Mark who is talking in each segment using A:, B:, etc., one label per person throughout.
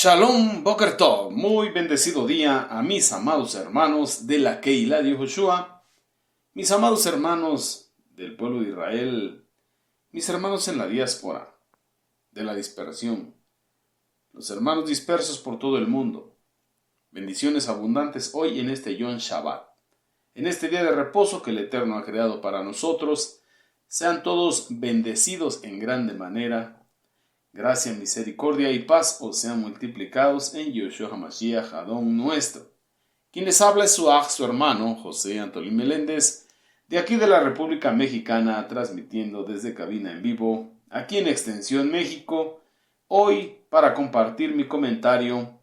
A: Shalom Boker Tov, muy bendecido día a mis amados hermanos de la Keilah de Yehoshua, mis amados hermanos del pueblo de Israel, mis hermanos en la diáspora, de la dispersión, los hermanos dispersos por todo el mundo. Bendiciones abundantes hoy en este Yom Shabbat, en este día de reposo que el Eterno ha creado para nosotros. Sean todos bendecidos en grande manera. Gracia, misericordia y paz os sean multiplicados en Yeshua HaMashiach, Adón nuestro. Quien les habla es su hermano, José Antolín Meléndez, de aquí de la República Mexicana, transmitiendo desde cabina en vivo, aquí en Extensión México, hoy para compartir mi comentario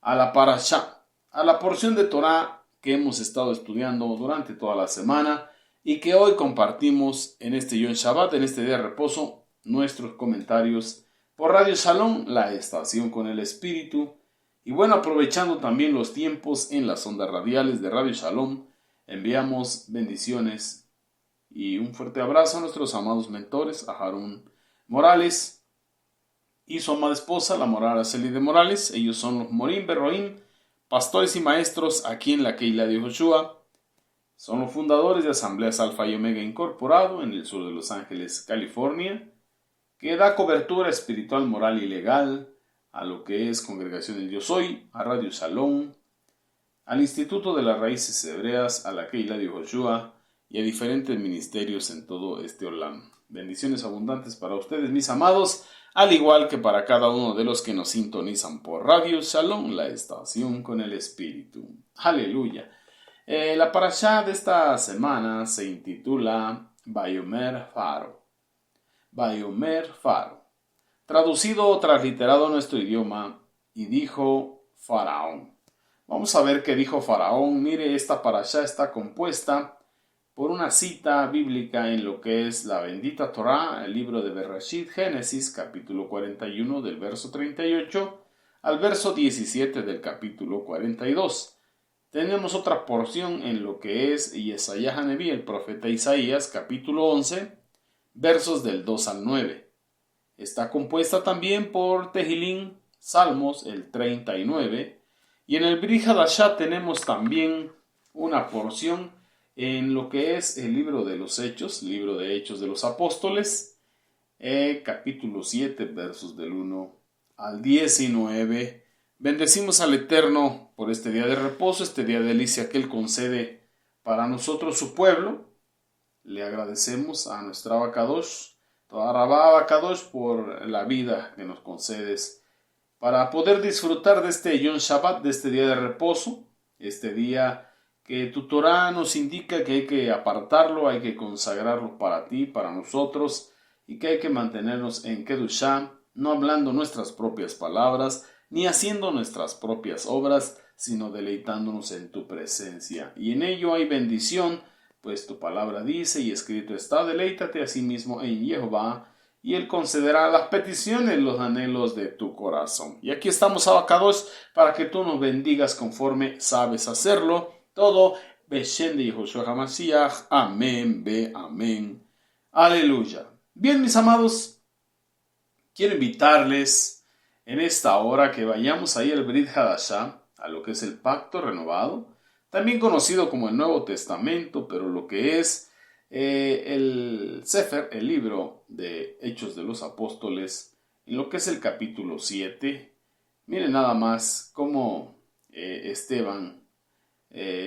A: a la Parashá, a la porción de Torah que hemos estado estudiando durante toda la semana y que hoy compartimos en este Yom Shabbat, en este día de reposo, nuestros comentarios por Radio Shalom, la estación con el Espíritu. Y bueno, aprovechando también los tiempos en las ondas radiales de Radio Shalom, enviamos bendiciones y un fuerte abrazo a nuestros amados mentores, a Harun Morales y su amada esposa, la Morara Celide Morales. Ellos son los Morim Berroim, pastores y maestros aquí en la Keilah de Yehoshua. Son los fundadores de Asambleas Alfa y Omega Incorporado en el sur de Los Ángeles, California, que da cobertura espiritual, moral y legal a lo que es Congregación del Yo Soy, a Radio Shalom, al Instituto de las Raíces Hebreas, a la Keilah de Yehoshua y a diferentes ministerios en todo este Olam. Bendiciones abundantes para ustedes, mis amados, al igual que para cada uno de los que nos sintonizan por Radio Shalom, la estación con el Espíritu. Aleluya. La parashá de esta semana se intitula Vayomer Faro. Vayomer Faro, traducido o transliterado a nuestro idioma, y dijo Faraón. Vamos a ver qué dijo Faraón. Mire, esta parashá está compuesta por una cita bíblica en lo que es la bendita Torah, el libro de Bereshit, Génesis, capítulo 41, del verso 38 al verso 17 del capítulo 42. Tenemos otra porción en lo que es Yesayah Haneví, el profeta Isaías, capítulo 11, versos del 2 al 9. Está compuesta también por Tehilín, Salmos, el 39. Y en el Brit Hadashah tenemos también una porción en lo que es el libro de los Hechos, libro de Hechos de los Apóstoles, capítulo 7, versos del 1 al 19. Bendecimos al Eterno por este día de reposo, este día de delicia que Él concede para nosotros, su pueblo. Le agradecemos a nuestra Abacadosh, toda Rabá Abacadosh, por la vida que nos concedes para poder disfrutar de este Yom Shabbat, de este día de reposo, este día que tu Torah nos indica que hay que apartarlo, hay que consagrarlo para ti, para nosotros, y que hay que mantenernos en Kedushá, no hablando nuestras propias palabras, ni haciendo nuestras propias obras, sino deleitándonos en tu presencia. Y en ello hay bendición, pues tu palabra dice y escrito está: deleítate a sí mismo en Jehová, y Él concederá las peticiones, los anhelos de tu corazón. Y aquí estamos, Abacados, para que tú nos bendigas conforme sabes hacerlo. Todo, Beshem de Yehoshua HaMashiach. Amén, be amén. Aleluya. Bien, mis amados, quiero invitarles en esta hora que vayamos ahí al Brit Hadashah, a lo que es el pacto renovado, también conocido como el Nuevo Testamento, pero lo que es el Sefer, el libro de Hechos de los Apóstoles, en lo que es el capítulo 7. Miren nada más cómo Esteban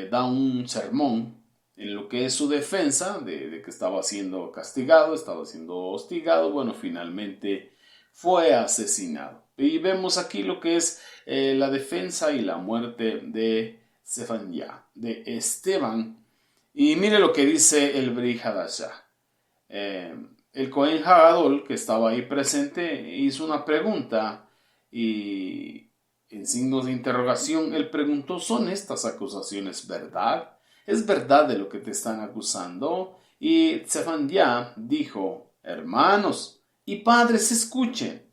A: da un sermón en lo que es su defensa de que estaba siendo castigado, estaba siendo hostigado. Bueno, finalmente fue asesinado. Y vemos aquí lo que es la defensa y la muerte de Sefanyá, de Esteban. Y mire lo que dice el Brit Hadashah. El Cohen Hagadol, que estaba ahí presente, hizo una pregunta y en signos de interrogación él preguntó: ¿son estas acusaciones verdad? ¿Es verdad de lo que te están acusando? Y Sefanyá dijo: hermanos y padres, escuchen.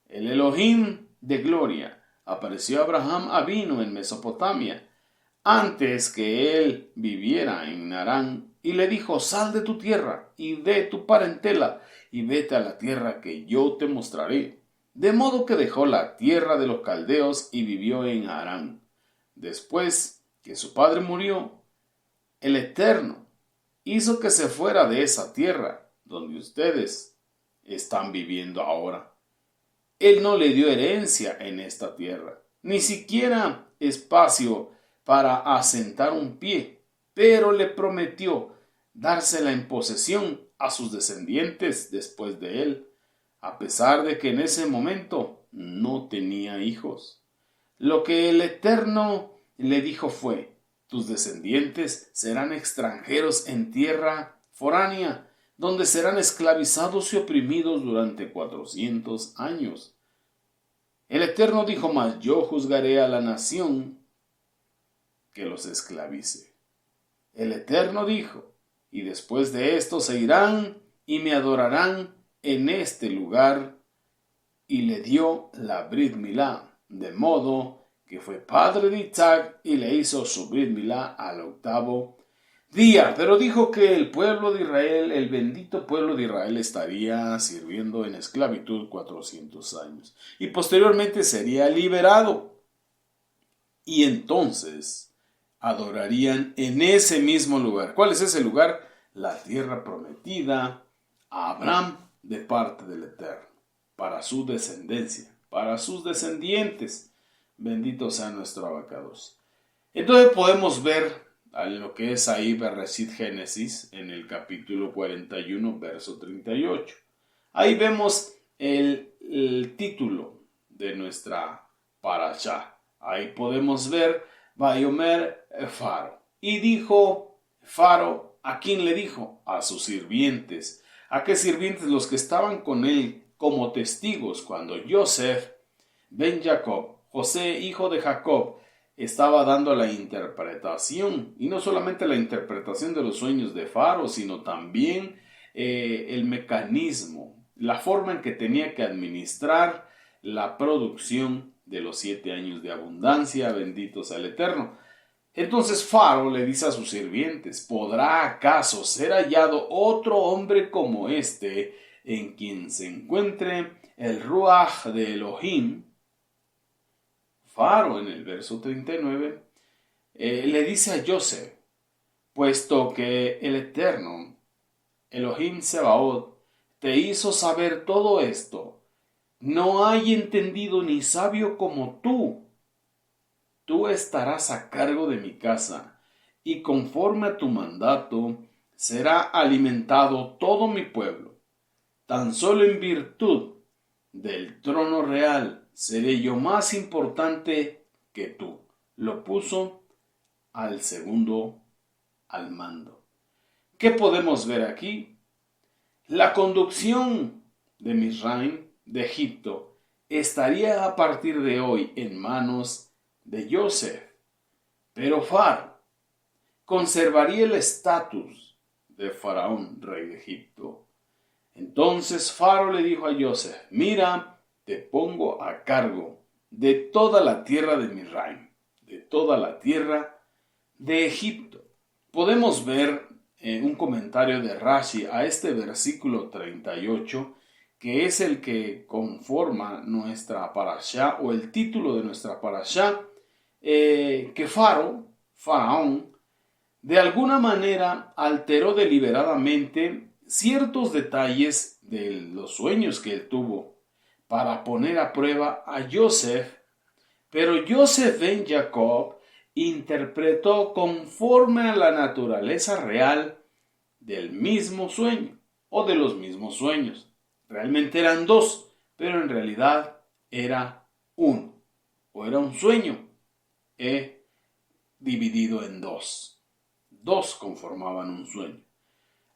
A: El Elohim de gloria apareció a Abraham Avinu en Mesopotamia, antes que él viviera en Narán, y le dijo: sal de tu tierra y de tu parentela y vete a la tierra que yo te mostraré. de modo que dejó la tierra de los caldeos y vivió en Harán. Después que su padre murió, el Eterno hizo que se fuera de esa tierra donde ustedes están viviendo ahora. Él no le dio herencia en esta tierra, ni siquiera espacio para asentar un pie, pero le prometió dársela en posesión a sus descendientes después de él, a pesar de que en ese momento no tenía hijos. Lo que el Eterno le dijo fue: tus descendientes serán extranjeros en tierra foránea, donde serán esclavizados y oprimidos durante 400 años. El Eterno dijo: mas yo juzgaré a la nación que los esclavice. El Eterno dijo: y después de esto se irán y me adorarán en este lugar. Y le dio la Brit Milá, de modo que fue padre de Isaac y le hizo su Brit Milá al 8º día. Pero dijo que el pueblo de Israel, el bendito pueblo de Israel, estaría sirviendo en esclavitud 400 años y posteriormente sería liberado. Y entonces adorarían en ese mismo lugar. ¿Cuál es ese lugar? La tierra prometida a Abraham de parte del Eterno, para su descendencia, para sus descendientes. Bendito sea nuestro abacados. Entonces podemos ver lo que es ahí Bereshit Génesis en el capítulo 41, verso 38. Ahí vemos el título de nuestra parashá. Ahí podemos ver Vayomer Faro. Y dijo Faro, ¿a quién le dijo? A sus sirvientes. ¿A qué sirvientes? Los que estaban con él como testigos cuando Yosef ben Jacob, José hijo de Jacob, estaba dando la interpretación, y no solamente la interpretación de los sueños de Faro, sino también el mecanismo, la forma en que tenía que administrar la producción de los 7 años de abundancia. Bendito sea el Eterno. Entonces Faro le dice a sus sirvientes: ¿podrá acaso ser hallado otro hombre como este, en quien se encuentre el Ruach de Elohim? Faro, en el verso 39, le dice a Yosef: puesto que el Eterno, Elohim Sebaot, te hizo saber todo esto, no hay entendido ni sabio como tú. Tú estarás a cargo de mi casa, y conforme a tu mandato será alimentado todo mi pueblo. Tan solo en virtud del trono real seré yo más importante que tú. Lo puso al segundo al mando. ¿Qué podemos ver aquí? La conducción de Misraim, de Egipto, estaría a partir de hoy en manos de Yosef, pero Faro conservaría el estatus de Faraón, rey de Egipto. Entonces Faro le dijo a Yosef: mira, te pongo a cargo de toda la tierra de Misraim, de toda la tierra de Egipto. Podemos ver un comentario de Rashi a este versículo 38, que es el que conforma nuestra parashá, o el título de nuestra parashá, que Faraón, de alguna manera alteró deliberadamente ciertos detalles de los sueños que él tuvo para poner a prueba a Yosef, pero Yosef ben Jacob interpretó conforme a la naturaleza real del mismo sueño o de los mismos sueños. Realmente eran dos, pero en realidad era uno, o era un sueño dividido en dos. Dos conformaban un sueño.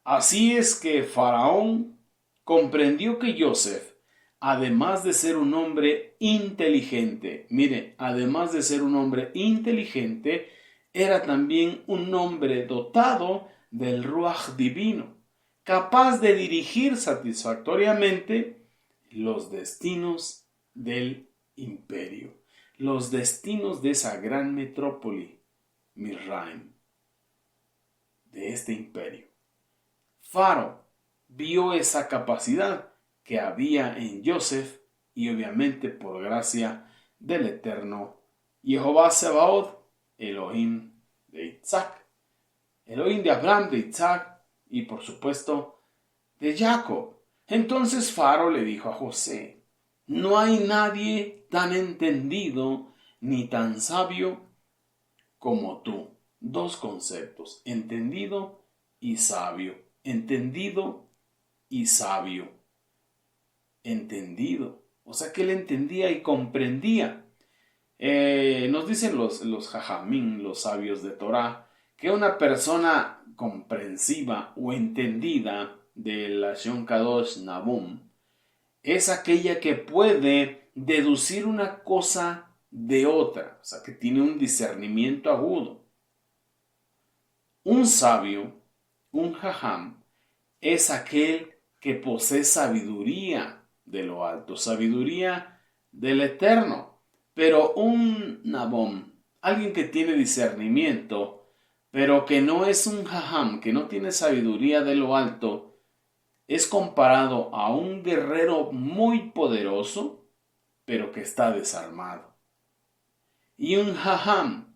A: Así es que Faraón comprendió que Yosef, además de ser un hombre inteligente, mire, además de ser un hombre inteligente, era también un hombre dotado del Ruach divino, capaz de dirigir satisfactoriamente los destinos del imperio, los destinos de esa gran metrópoli, Misraim, de este imperio. Faro vio esa capacidad que había en Yosef y obviamente por gracia del eterno Jehová Sebaot, Elohim de Isaac, Elohim de Abraham, de Isaac y por supuesto de Jacob. Entonces Faraón le dijo a José: no hay nadie tan entendido ni tan sabio como tú. Dos conceptos: entendido y sabio. Entendido y sabio. Entendido. O sea que él entendía y comprendía. Nos dicen los jajamín, los sabios de Torah, que una persona comprensiva o entendida de la Shon Kadosh Nabum es aquella que puede deducir una cosa de otra, o sea que tiene un discernimiento agudo. Un sabio, un jajam, es aquel que posee sabiduría de lo alto, sabiduría del eterno. Pero un nabón, alguien que tiene discernimiento, pero que no es un jajam, que no tiene sabiduría de lo alto, es comparado a un guerrero muy poderoso, pero que está desarmado. Y un jajam,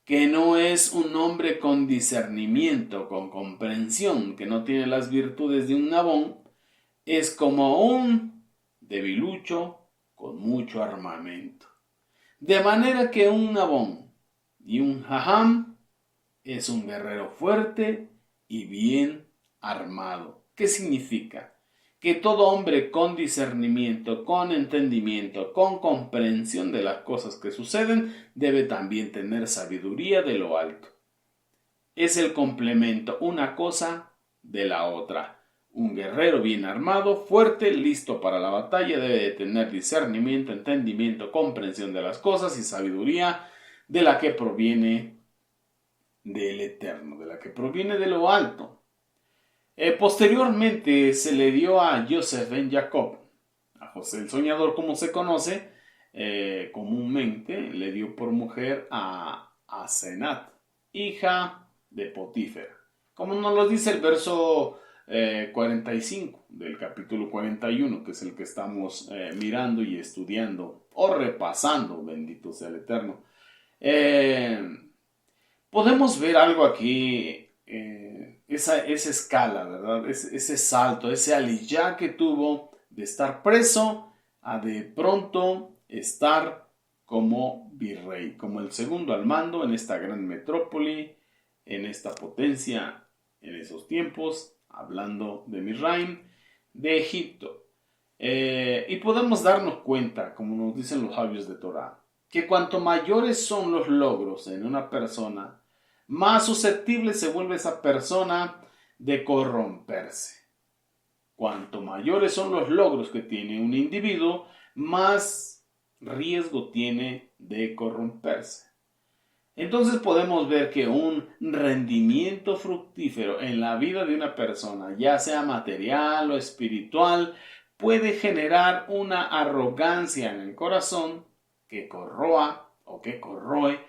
A: que no es un hombre con discernimiento, con comprensión, que no tiene las virtudes de un nabón, es como un debilucho con mucho armamento. De manera que un nabón y un jajam es un guerrero fuerte y bien armado. ¿Qué significa? Que todo hombre con discernimiento, con entendimiento, con comprensión de las cosas que suceden, debe también tener sabiduría de lo alto. Es el complemento, una cosa de la otra. Un guerrero bien armado, fuerte, listo para la batalla, debe de tener discernimiento, entendimiento, comprensión de las cosas y sabiduría de la que proviene del Eterno, de la que proviene de lo alto. Posteriormente se le dio a Yosef ben Jacob, a José el soñador como se conoce comúnmente, le dio por mujer a Asenat, hija de Potífera. Como nos lo dice el verso 45 del capítulo 41, que es el que estamos mirando y estudiando o repasando, bendito sea el Eterno. Podemos ver algo aquí, esa escala, ¿verdad? Ese salto, ese aliyá que tuvo de estar preso a de pronto estar como virrey, como el segundo al mando en esta gran metrópoli, en esta potencia, en esos tiempos, hablando de Misraim, de Egipto. Y podemos darnos cuenta, como nos dicen los sabios de Torah, que cuanto mayores son los logros en una persona, más susceptible se vuelve esa persona de corromperse. Cuanto mayores son los logros que tiene un individuo, más riesgo tiene de corromperse. Entonces podemos ver que un rendimiento fructífero en la vida de una persona, ya sea material o espiritual, puede generar una arrogancia en el corazón que corroa o que corroe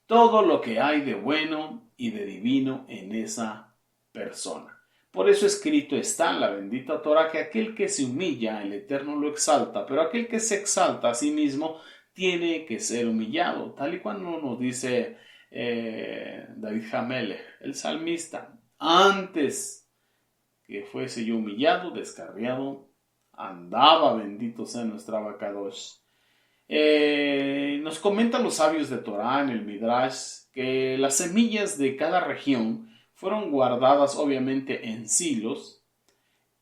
A: todo lo que hay de bueno y de divino en esa persona. Por eso escrito está en la bendita Torah que aquel que se humilla, el Eterno lo exalta, pero aquel que se exalta a sí mismo tiene que ser humillado, tal y cuando nos dice David Hamelech, el salmista: antes que fuese yo humillado, descarriado, andaba, bendito sea nuestro Abacadosh. Nos comentan los sabios de Torah en el Midrash que las semillas de cada región fueron guardadas obviamente en silos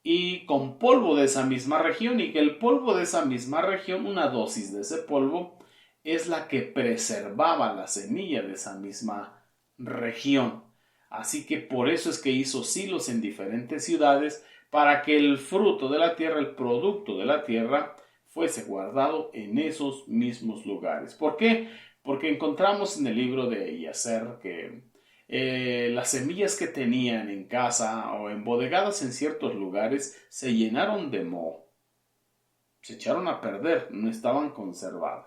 A: y con polvo de esa misma región, y que el polvo de esa misma región, una dosis de ese polvo, es la que preservaba la semilla de esa misma región. Así que por eso es que hizo silos en diferentes ciudades para que el fruto de la tierra, el producto de la tierra, fuese guardado en esos mismos lugares. ¿Por qué? Porque encontramos en el libro de Eliezer que las semillas que tenían en casa o embodegadas en ciertos lugares se llenaron de moho, se echaron a perder, no estaban conservadas.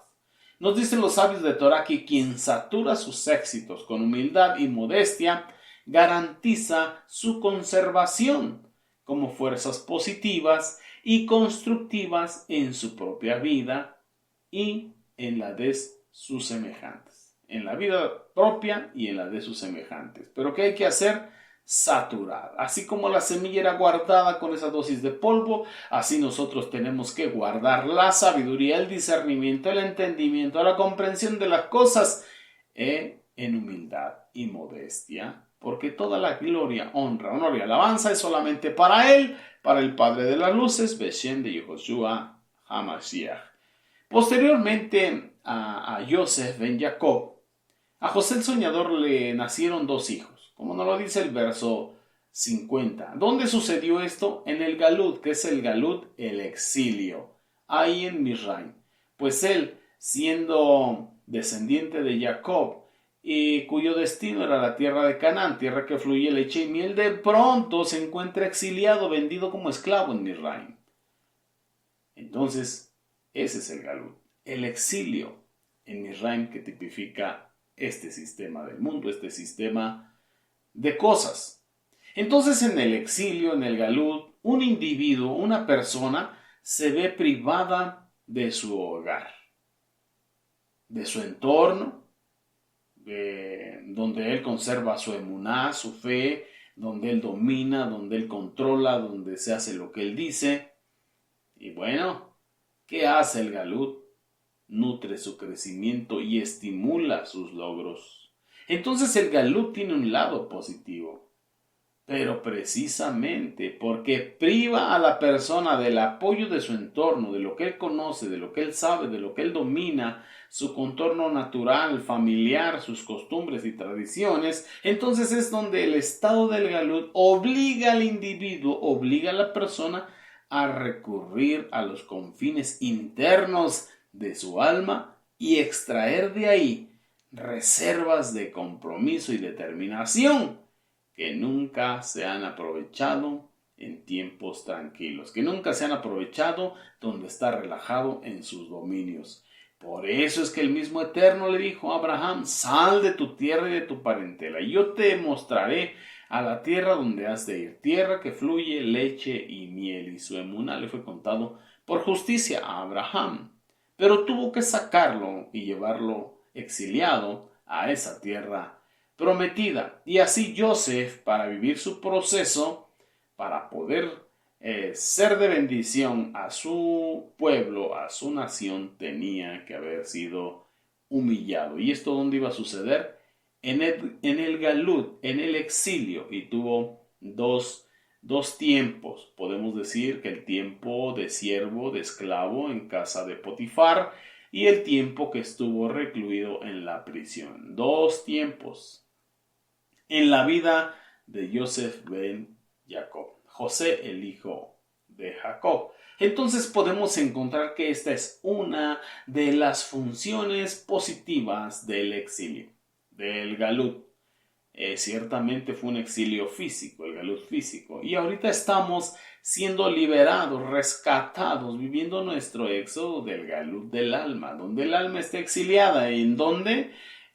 A: Nos dicen los sabios de Torah que quien satura sus éxitos con humildad y modestia garantiza su conservación como fuerzas positivas y constructivas en su propia vida y en la de sus semejantes. En la vida propia y en la de sus semejantes. Pero ¿qué hay que hacer? Saturar. Así como la semilla era guardada con esa dosis de polvo, así nosotros tenemos que guardar la sabiduría, el discernimiento, el entendimiento, la comprensión de las cosas en humildad y modestia, porque toda la gloria, honor y alabanza es solamente para Él, para el Padre de las Luces, Beshem de Yehoshua HaMashiach. Posteriormente a Yosef ben Jacob, a José el soñador le nacieron 2 hijos, como nos lo dice el verso 50. ¿Dónde sucedió esto? En el Galut, que es el Galut, el exilio, ahí en Misraim. Pues él, siendo descendiente de Jacob, y cuyo destino era la tierra de Canaán, tierra que fluye leche y miel, de pronto se encuentra exiliado, vendido como esclavo en Misraim. Entonces, ese es el Galut, el exilio en Misraim, que tipifica este sistema del mundo, este sistema de cosas. Entonces, en el exilio, en el Galut, un individuo, una persona, se ve privada de su hogar, de su entorno, donde él conserva su emuná, su fe, donde él domina, donde él controla, donde se hace lo que él dice. Y bueno, ¿qué hace el Galut? Nutre su crecimiento y estimula sus logros. Entonces el Galut tiene un lado positivo, pero precisamente porque priva a la persona del apoyo de su entorno, de lo que él conoce, de lo que él sabe, de lo que él domina, su contorno natural, familiar, sus costumbres y tradiciones, entonces es donde el estado del Galut obliga al individuo, obliga a la persona a recurrir a los confines internos de su alma y extraer de ahí reservas de compromiso y determinación que nunca se han aprovechado en tiempos tranquilos, que nunca se han aprovechado donde está relajado en sus dominios. Por eso es que el mismo Eterno le dijo a Abraham: sal de tu tierra y de tu parentela, y yo te mostraré a la tierra donde has de ir, tierra que fluye leche y miel. Y su emuná le fue contado por justicia a Abraham, pero tuvo que sacarlo y llevarlo exiliado a esa tierra prometida. Y así Yosef, para vivir su proceso, para poder ser de bendición a su pueblo, a su nación, tenía que haber sido humillado. ¿Y esto dónde iba a suceder? En el Galut, en el exilio, y tuvo dos tiempos. Podemos decir que el tiempo de siervo, de esclavo en casa de Potifar, y el tiempo que estuvo recluido en la prisión. 2 tiempos en la vida de Yosef ben Jacob, José el hijo de Jacob. Entonces podemos encontrar que esta es una de las funciones positivas del exilio, del Galut. Ciertamente fue un exilio físico, el Galut físico, y ahorita estamos siendo liberados, rescatados, viviendo nuestro éxodo del Galut del alma, donde el alma está exiliada. ¿En dónde?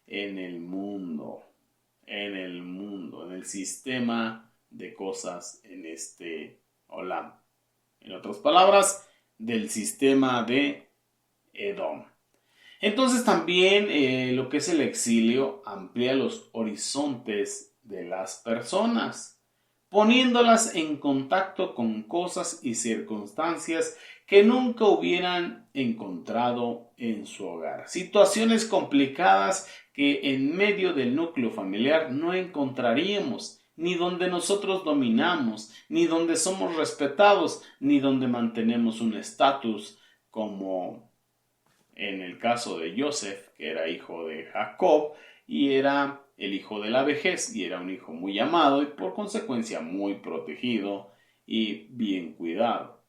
A: En el mundo, en el sistema de cosas en este Olam. En otras palabras, del sistema de Edom. Entonces también lo que es el exilio amplía los horizontes de las personas, poniéndolas en contacto con cosas y circunstancias que nunca hubieran encontrado en su hogar. Situaciones complicadas que en medio del núcleo familiar no encontraríamos, ni donde nosotros dominamos, ni donde somos respetados, ni donde mantenemos un estatus, como en el caso de Yosef, que era hijo de Jacob y era el hijo de la vejez, y era un hijo muy amado y por consecuencia muy protegido y bien cuidado.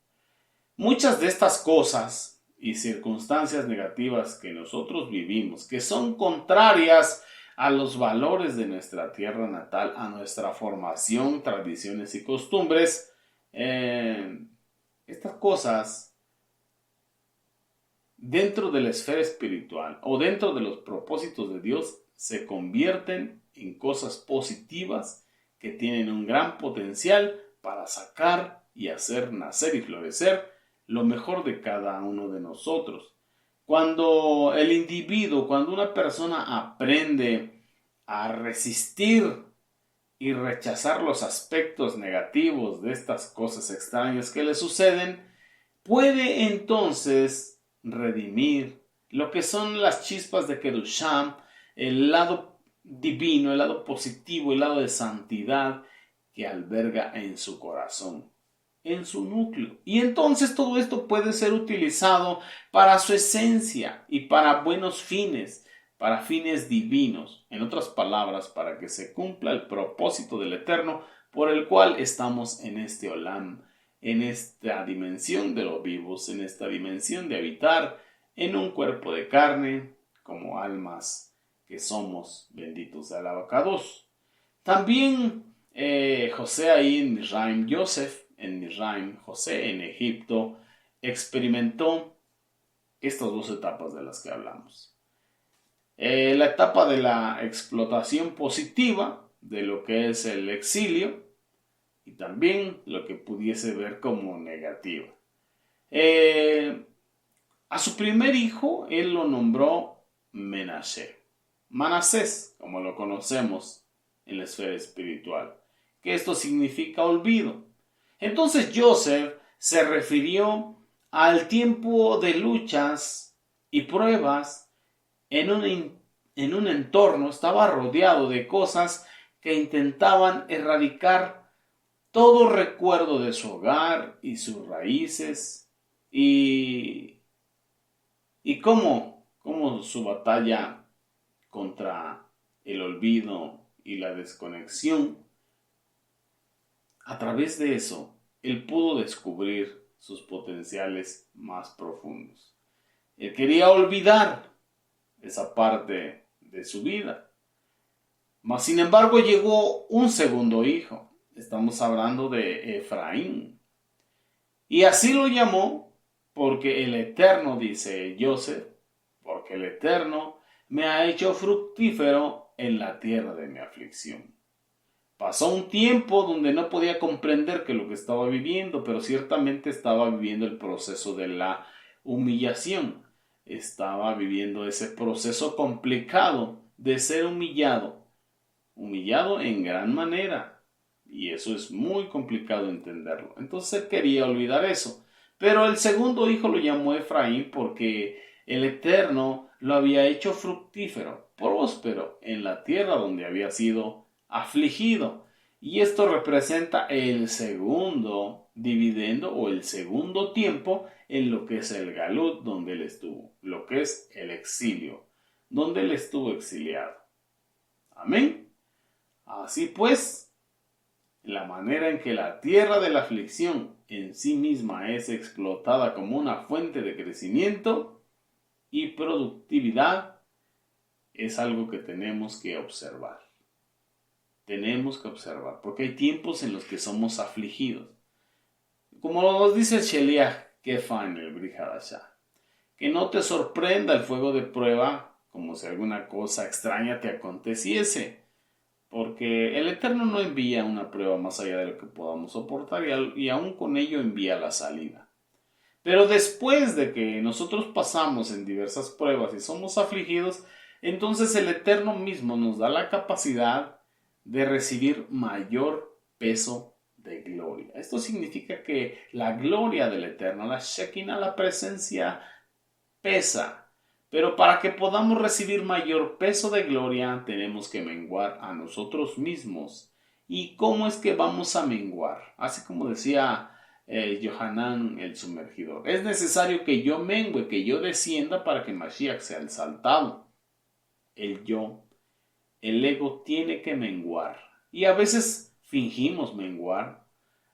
A: Muchas de estas cosas y circunstancias negativas que nosotros vivimos, que son contrarias a los valores de nuestra tierra natal, a nuestra formación, tradiciones y costumbres, estas cosas dentro de la esfera espiritual o dentro de los propósitos de Dios se convierten en cosas positivas que tienen un gran potencial para sacar y hacer nacer y florecer lo mejor de cada uno de nosotros. Cuando el individuo, cuando una persona aprende a resistir y rechazar los aspectos negativos de estas cosas extrañas que le suceden, puede entonces redimir lo que son las chispas de Kedusham, el lado divino, el lado positivo, el lado de santidad que alberga en su corazón, en su núcleo. Y entonces todo esto puede ser utilizado para su esencia y para buenos fines, para fines divinos. En otras palabras, para que se cumpla el propósito del Eterno por el cual estamos en este Olam, en esta dimensión de los vivos, en esta dimensión de habitar en un cuerpo de carne como almas que somos, benditos de Alabacados. También José ahí en Misraim, Joseph en Misraim, José en Egipto, experimentó estas dos etapas de las que hablamos. La etapa de la explotación positiva de lo que es el exilio y también lo que pudiese ver como negativa. A su primer hijo él lo nombró Manasés, como lo conocemos en la esfera espiritual, que esto significa olvido. Entonces Joseph se refirió al tiempo de luchas y pruebas en un entorno, estaba rodeado de cosas que intentaban erradicar todo recuerdo de su hogar y sus raíces y cómo su batalla contra el olvido y la desconexión, a través de eso, él pudo descubrir sus potenciales más profundos. Él quería olvidar esa parte de su vida. Mas, sin embargo, llegó un segundo hijo. Estamos hablando de Efraín. Y así lo llamó porque el Eterno, dice Joseph, porque el Eterno me ha hecho fructífero en la tierra de mi aflicción. Pasó un tiempo donde no podía comprender que lo que estaba viviendo, pero ciertamente estaba viviendo el proceso de la humillación. Estaba viviendo ese proceso complicado de ser humillado en gran manera. Y eso es muy complicado entenderlo. Entonces él quería olvidar eso. Pero el segundo hijo lo llamó Efraín porque el Eterno lo había hecho fructífero, próspero en la tierra donde había sido afligido. Y esto representa el segundo dividendo o el segundo tiempo en lo que es el galut donde él estuvo, lo que es el exilio, donde él estuvo exiliado. Amén. Así pues, la manera en que la tierra de la aflicción en sí misma es explotada como una fuente de crecimiento y productividad es algo que tenemos que observar. Tenemos que observar, porque hay tiempos en los que somos afligidos. Como nos dice el Sheliach Kefa en el Brit Hadashah, que no te sorprenda el fuego de prueba como si alguna cosa extraña te aconteciese, porque el Eterno no envía una prueba más allá de lo que podamos soportar y aún con ello envía la salida. Pero después de que nosotros pasamos en diversas pruebas y somos afligidos, entonces el Eterno mismo nos da la capacidad de recibir mayor peso de gloria. Esto significa que la gloria del Eterno, la Shekinah, la presencia, pesa. Pero para que podamos recibir mayor peso de gloria, tenemos que menguar a nosotros mismos. ¿Y cómo es que vamos a menguar? Así como decía Yohanan el sumergidor. Es necesario que yo mengue, que yo descienda para que Mashiach sea exaltado. El yo, el ego tiene que menguar. Y a veces fingimos menguar.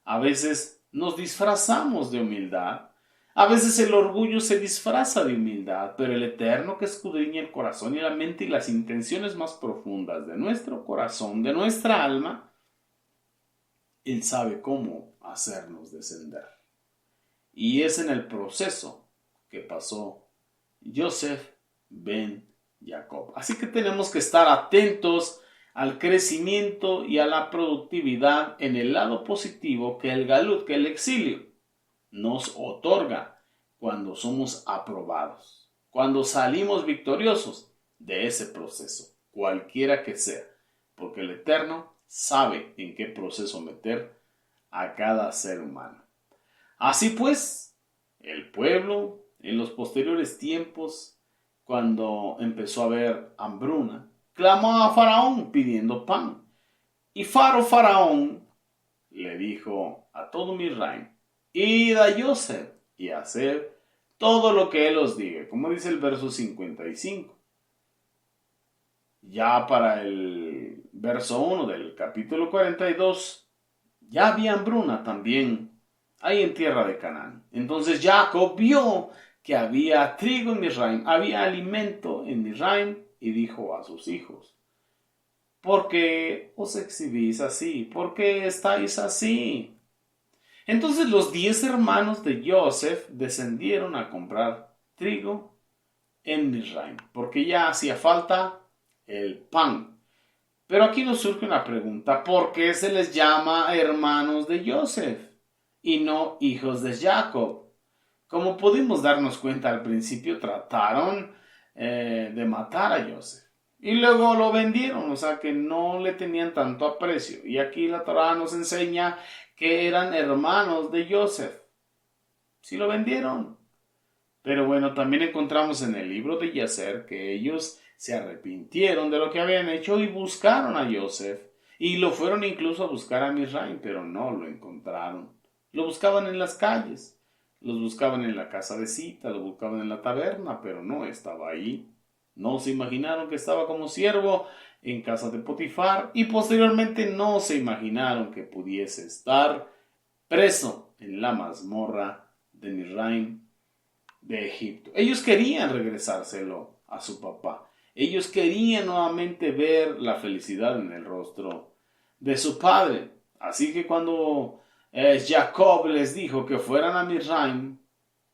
A: A veces nos disfrazamos de humildad. A veces el orgullo se disfraza de humildad, pero el Eterno que escudriña el corazón y la mente y las intenciones más profundas de nuestro corazón, de nuestra alma, Él sabe cómo hacernos descender. Y es en el proceso que pasó Joseph ben Jacob. Así que tenemos que estar atentos al crecimiento y a la productividad en el lado positivo que el galut, que el exilio, nos otorga cuando somos aprobados, cuando salimos victoriosos de ese proceso, cualquiera que sea, porque el Eterno sabe en qué proceso meter a cada ser humano. Así pues, el pueblo en los posteriores tiempos, cuando empezó a haber hambruna, clamó a Faraón pidiendo pan. Y Faraón le dijo a todo Misraim: id a Joseph y haced todo lo que él os diga, como dice el verso 55. Ya para el verso 1 del capítulo 42, ya había hambruna también ahí en tierra de Canaán. Entonces Jacob vio que había trigo en Misraim, había alimento en Misraim, y dijo a sus hijos: ¿por qué os exhibís así? ¿Por qué estáis así? Entonces los 10 hermanos de Joseph descendieron a comprar trigo en Misraim, porque ya hacía falta el pan. Pero aquí nos surge una pregunta: ¿por qué se les llama hermanos de Joseph y no hijos de Jacob? Como pudimos darnos cuenta al principio, trataron de matar a Joseph y luego lo vendieron, o sea que no le tenían tanto aprecio. Y aquí la Torá nos enseña que eran hermanos de Joseph. Sí lo vendieron. Pero bueno, también encontramos en el libro de Yacer que ellos se arrepintieron de lo que habían hecho y buscaron a Joseph. Y lo fueron incluso a buscar a Misraim, pero no lo encontraron. Lo buscaban en las calles, los buscaban en la casa de cita, lo buscaban en la taberna, pero no estaba ahí. No se imaginaron que estaba como siervo en casa de Potifar, y posteriormente no se imaginaron que pudiese estar preso en la mazmorra de Misraim de Egipto. Ellos querían regresárselo a su papá. Ellos querían nuevamente ver la felicidad en el rostro de su padre. Así que cuando Jacob les dijo que fueran a Misraim,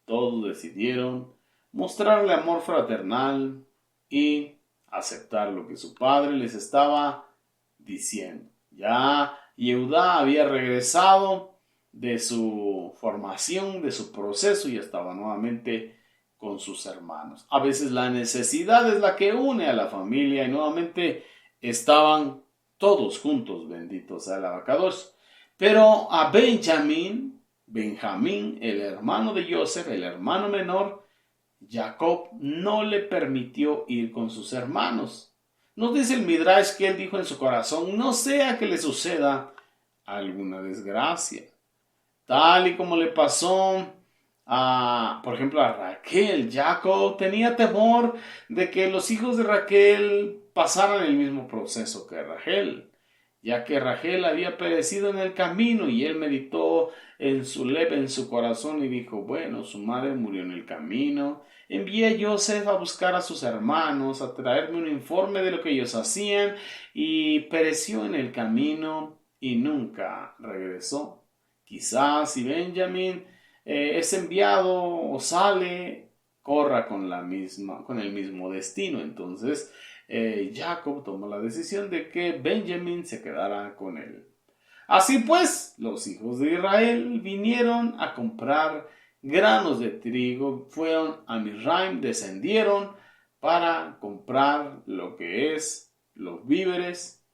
A: todos decidieron mostrarle amor fraternal y aceptar lo que su padre les estaba diciendo. Ya Yehudá había regresado de su formación, de su proceso, y estaba nuevamente con sus hermanos. A veces la necesidad es la que une a la familia y nuevamente estaban todos juntos, bendito sea el abacados. Pero a Benjamín, el hermano de Joseph, el hermano menor, Jacob no le permitió ir con sus hermanos. Nos dice el Midrash que él dijo en su corazón: no sea que le suceda alguna desgracia, tal y como le pasó por ejemplo, a Raquel. Jacob tenía temor de que los hijos de Raquel pasaran el mismo proceso que Rachel, ya que Rachel había perecido en el camino, y él meditó en su corazón y dijo: bueno, su madre murió en el camino. Envié a Joseph a buscar a sus hermanos, a traerme un informe de lo que ellos hacían, y pereció en el camino y nunca regresó. Quizás si Benjamín es enviado o sale, corra con el mismo destino. Entonces Jacob tomó la decisión de que Benjamín se quedara con él. Así pues, los hijos de Israel vinieron a comprar granos de trigo, fueron a Misraim, descendieron para comprar lo que es los víveres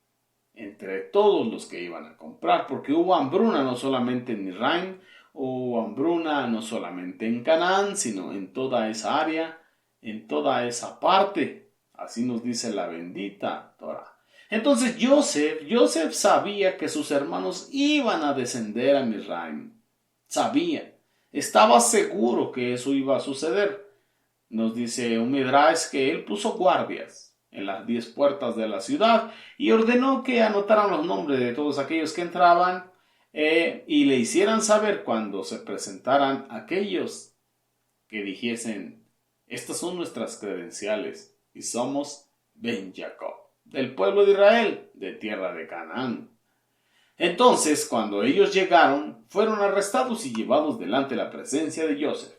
A: entre todos los que iban a comprar, porque hubo hambruna no solamente en Misraim, hubo hambruna no solamente en Canaán, sino en toda esa área, en toda esa parte. Así nos dice la bendita Torá. Entonces Joseph sabía que sus hermanos iban a descender a Misraim. Estaba seguro que eso iba a suceder. Nos dice un Midrash que él puso guardias en las 10 puertas de la ciudad y ordenó que anotaran los nombres de todos aquellos que entraban y le hicieran saber cuando se presentaran aquellos que dijesen: estas son nuestras credenciales y somos Ben Jacob, del pueblo de Israel, de tierra de Canaán. Entonces, cuando ellos llegaron, fueron arrestados y llevados delante de la presencia de Joseph.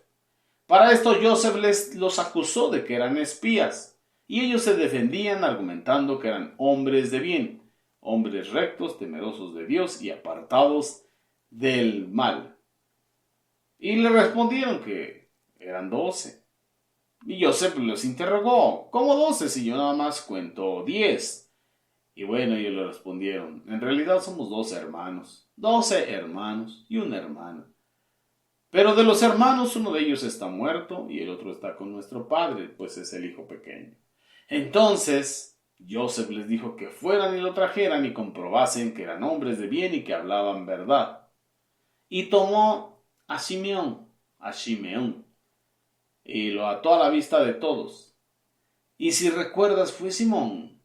A: Para esto Joseph los acusó de que eran espías. Y ellos se defendían argumentando que eran hombres de bien, hombres rectos, temerosos de Dios y apartados del mal. Y le respondieron que eran 12. Y Joseph los interrogó, ¿cómo 12 si yo nada más cuento 10? Y bueno, ellos le respondieron, en realidad somos 12 hermanos, 12 hermanos y una hermana. Pero de los hermanos uno de ellos está muerto y el otro está con nuestro padre, pues es el hijo pequeño. Entonces Joseph les dijo que fueran y lo trajeran y comprobasen que eran hombres de bien y que hablaban verdad. Y tomó a Simeón, y lo ató a la vista de todos. Y si recuerdas, fue Simón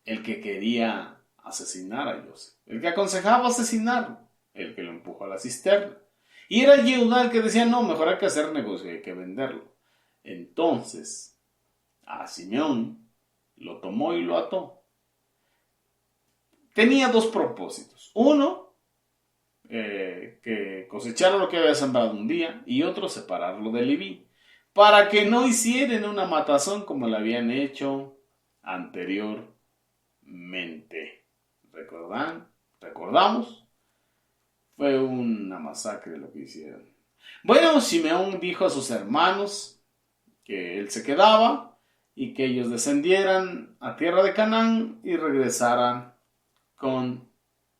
A: el que quería asesinar a Joseph, el que aconsejaba asesinarlo, el que lo empujó a la cisterna. Y era Yehudá el que decía, no, mejor hay que hacer negocio, hay que venderlo. Entonces, a Simeón lo tomó y lo ató. Tenía dos propósitos. Uno, que cosechara lo que había sembrado un día, y otro, separarlo de Leví, para que no hicieran una matazón como la habían hecho anteriormente. ¿Recordamos? Fue una masacre lo que hicieron. Bueno, Simeón dijo a sus hermanos que él se quedaba y que ellos descendieran a tierra de Canaán y regresaran con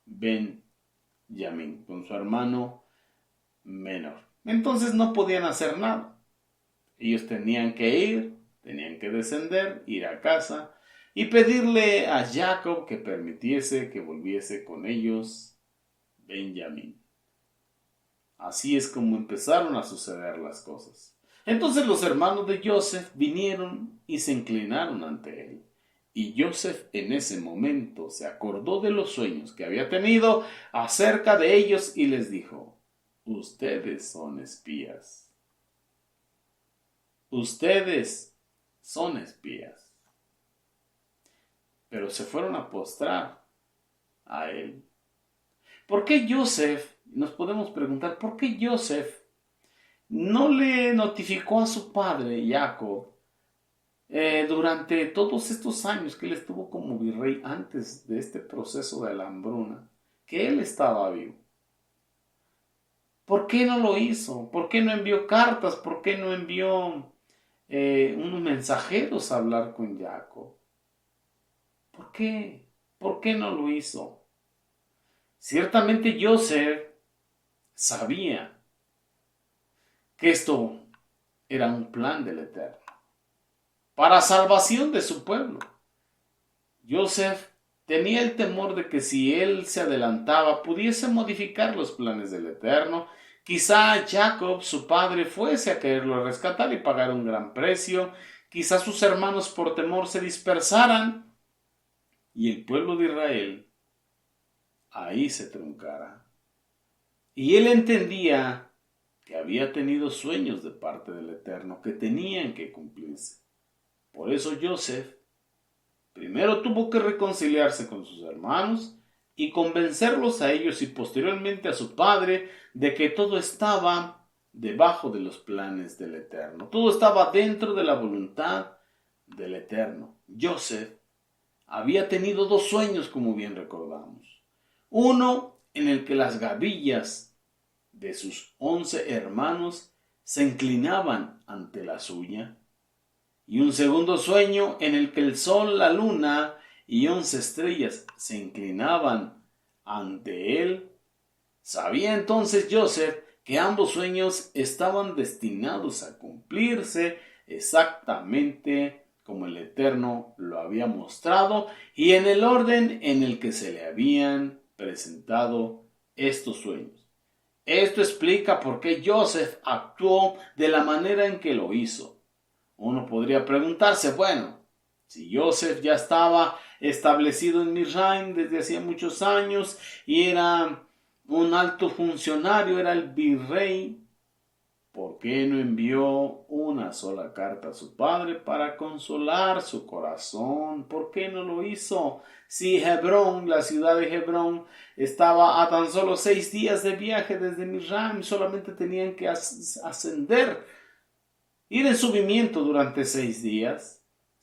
A: Benjamín, con su hermano menor. Entonces no podían hacer nada. Ellos tenían que ir, tenían que descender, ir a casa y pedirle a Jacob que permitiese que volviese con ellos Benjamín. Así es como empezaron a suceder las cosas. Entonces los hermanos de Joseph vinieron y se inclinaron ante él. Y Joseph en ese momento se acordó de los sueños que había tenido acerca de ellos y les dijo, ustedes son espías. Ustedes son espías. Pero se fueron a postrar a él. ¿Por qué Joseph? Nos podemos preguntar, ¿por qué Joseph no le notificó a su padre, Jacob, durante todos estos años que él estuvo como virrey antes de este proceso de la hambruna, que él estaba vivo? ¿Por qué no lo hizo? ¿Por qué no envió cartas? ¿Por qué no envió unos mensajeros a hablar con Jacob? ¿Por qué? ¿Por qué no lo hizo? Ciertamente Joseph sabía que esto era un plan del Eterno para salvación de su pueblo. Joseph tenía el temor de que si él se adelantaba pudiese modificar los planes del Eterno. Quizá Jacob, su padre, fuese a quererlo rescatar y pagar un gran precio. Quizá sus hermanos por temor se dispersaran y el pueblo de Israel ahí se truncara. Y él entendía que había tenido sueños de parte del Eterno que tenían que cumplirse. Por eso Joseph primero tuvo que reconciliarse con sus hermanos y convencerlos a ellos y posteriormente a su padre de que todo estaba debajo de los planes del Eterno. Todo estaba dentro de la voluntad del Eterno. Joseph había tenido dos sueños, como bien recordamos. Uno en el que las gavillas de sus 11 hermanos se inclinaban ante la suya, y un segundo sueño en el que el sol, la luna y 11 estrellas se inclinaban ante él. Sabía entonces Joseph que ambos sueños estaban destinados a cumplirse exactamente como el Eterno lo había mostrado y en el orden en el que se le habían presentado estos sueños. Esto explica por qué Joseph actuó de la manera en que lo hizo. Uno podría preguntarse, bueno, si Joseph ya estaba establecido en Misraim desde hacía muchos años y era un alto funcionario, era el virrey, ¿por qué no envió una sola carta a su padre para consolar su corazón? ¿Por qué no lo hizo? Si Hebrón, la ciudad de Hebrón, estaba a tan solo 6 días de viaje desde Misraim, solamente tenían que ascender, ir en subimiento durante 6 días.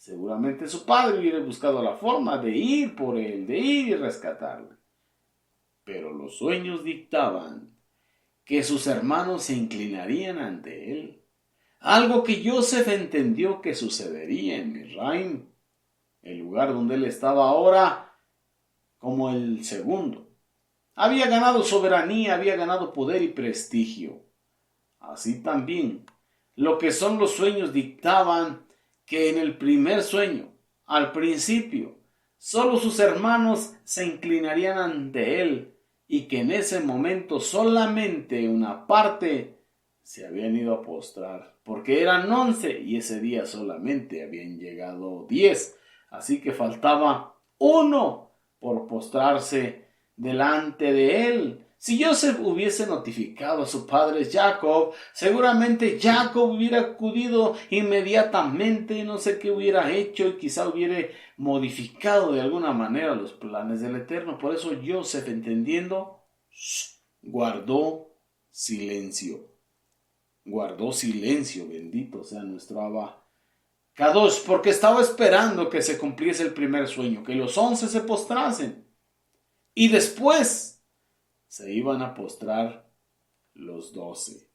A: Seguramente su padre hubiera buscado la forma de ir por él, de ir y rescatarle. Pero los sueños dictaban que sus hermanos se inclinarían ante él. Algo que Joseph entendió que sucedería en Misraim, el lugar donde él estaba ahora como el segundo. Había ganado soberanía, había ganado poder y prestigio. Así también, lo que son los sueños dictaban que en el primer sueño, al principio, solo sus hermanos se inclinarían ante él y que en ese momento solamente una parte se habían ido a postrar, porque eran 11 y ese día solamente habían llegado 10, así que faltaba uno por postrarse delante de él. Si Joseph hubiese notificado a su padre Jacob, seguramente Jacob hubiera acudido inmediatamente, no sé qué hubiera hecho y quizá hubiera modificado de alguna manera los planes del Eterno. Por eso Joseph, entendiendo, guardó silencio. Guardó silencio, bendito sea nuestro Abba Kadosh, porque estaba esperando que se cumpliese el primer sueño, que los 11 se postrasen. Y después se iban a postrar los 12.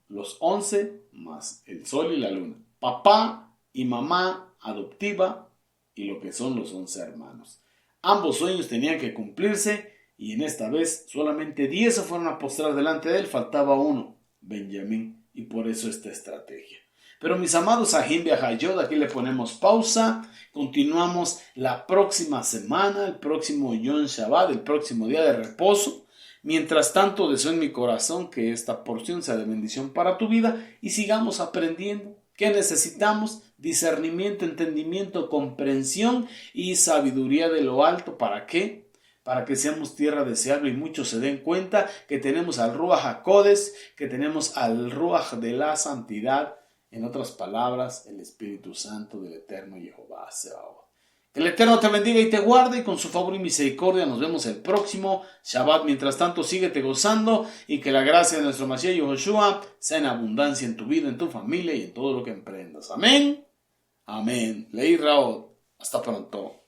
A: Los 11 más el sol y la luna. Papá y mamá adoptiva y lo que son los 11 hermanos. Ambos sueños tenían que cumplirse y en esta vez solamente 10 se fueron a postrar delante de él. Faltaba uno, Benjamín, y por eso esta estrategia. Pero mis amados Ahim Be'ahayot, aquí le ponemos pausa. Continuamos la próxima semana, el próximo Yom Shabbat, el próximo día de reposo. Mientras tanto, deseo en mi corazón que esta porción sea de bendición para tu vida y sigamos aprendiendo. ¿Qué necesitamos? Discernimiento, entendimiento, comprensión y sabiduría de lo alto. ¿Para qué? Para que seamos tierra deseable y muchos se den cuenta que tenemos al Ruach HaKodesh, que tenemos al Ruach de la santidad. En otras palabras, el Espíritu Santo del Eterno Jehová Sebaot. Que el Eterno te bendiga y te guarde y con su favor y misericordia nos vemos el próximo Shabbat. Mientras tanto, síguete gozando y que la gracia de nuestro Mashiach Yehoshua sea en abundancia en tu vida, en tu familia y en todo lo que emprendas. Amén. Amén. Leí Raot. Hasta pronto.